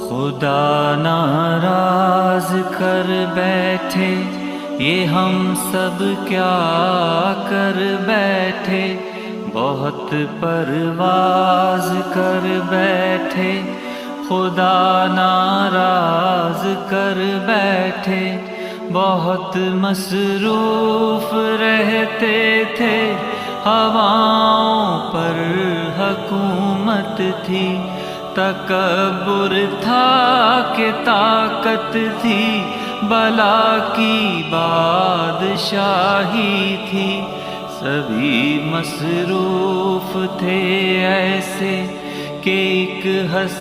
खुदा नाराज कर बैठे, ये हम सब क्या कर बैठे। बहुत परवाज कर बैठे, खुदा नाराज कर बैठे। बहुत मसरूफ रहते थे, हवाओं पर हुकूमत थी। तकब्बुर था कि ताकत थी, बला की बादशाही थी। सभी मसरूफ थे ऐसे कि एक